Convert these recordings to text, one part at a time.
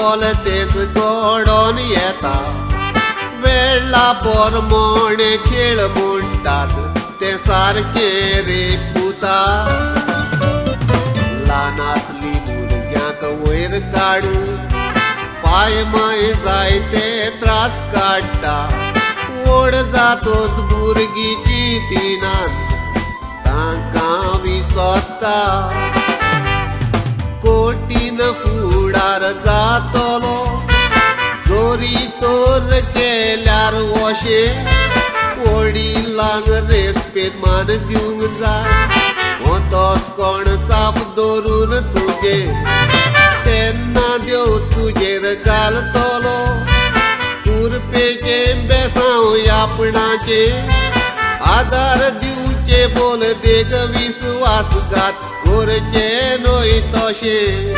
बोलतेच घडोवन येता वेळा पोरमोणे खेळ म्हणटात ते सारखे रे पुता ल्हान आसली भुरग्यांक वयर काडून पाय माय जायते त्रास काडटा व्हड जातोच भुरगीं चिंतिनात तांकां विसरता कोटीन फुडार जातलो जोरी तोर केल्यार वशे वडिलांक रेस्पेद मान दिवंक जाय हो तोच कोण साप धरून तुगे तेन्ना देव तुजेर घालतलो कुरपेचे बेसांव आपणाचे आदार दिवचे बोल देग विश्वासघात करचे न्हय तशें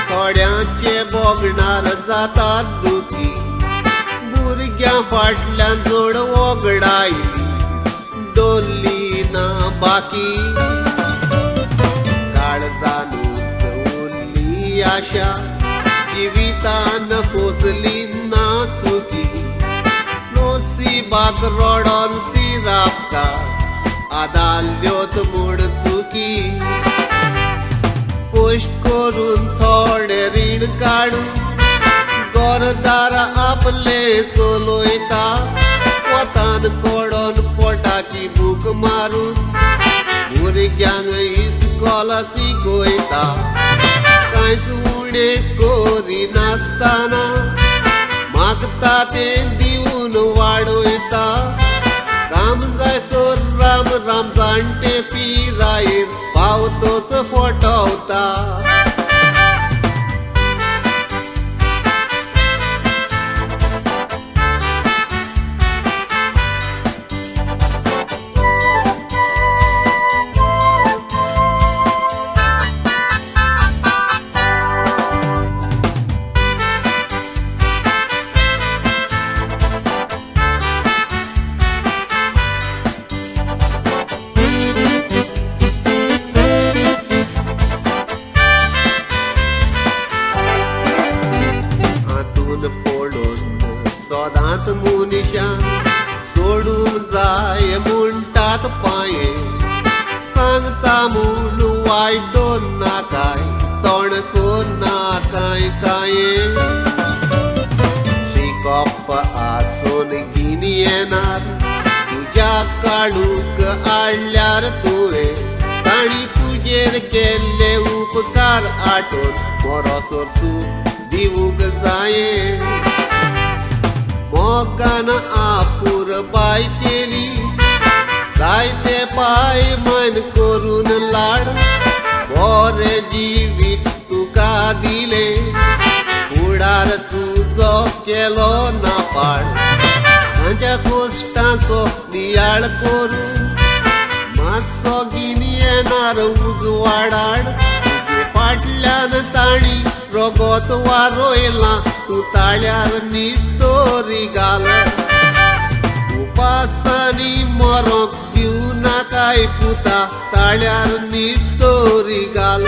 थोड्यांचे बोगणार जातात दुखी भुरग्यां फाटल्यान जोड वगडायली दोल्ली ना बाकी काळजान उरली आशा जिवितान पोसली ना सुखी नोसिबाक रडोन सिरापता आदाल्योत म्हूण चुकी कश्ट करून थोडे रीण काडून घरदार आपले चलयता वतान कोडोन पोटाची भूक मारून भुरग्यांक इस्कॉला शिकयता कांयच उणें करिनासतना मागता तें दिवून वाडयता काम जाय सोर राम राम जाणटे पिरायेर पावतोच फटवता सोदांत मुनिशान सोडून जाय म्हणटात पाये सांगता म्हूण वायटोन नाकाय तोणको नाकाय काये शिकोप आसून गिन येनार तुज्या काडूक हाडल्यार तुवें ताणी तुजेर केल्ले उपकार आठोवन बरोसोर सूख दिवूंक जाये मोगान आपूर बाय केली जायते पाय मन करून लाड बरे जिवीत तुका दिले फुडार तुजो केलो नापाड तांच्या कश्टांचो नियाळ करून मातसो गिन येणार उजवाडाड फाटल्यान ताणी रगत वारोयला तू ताळ्यार निस्तोरी घाल उपासानी मरोंक दिवं नाकाय पुता ताळ्यार निस्तोरी घाल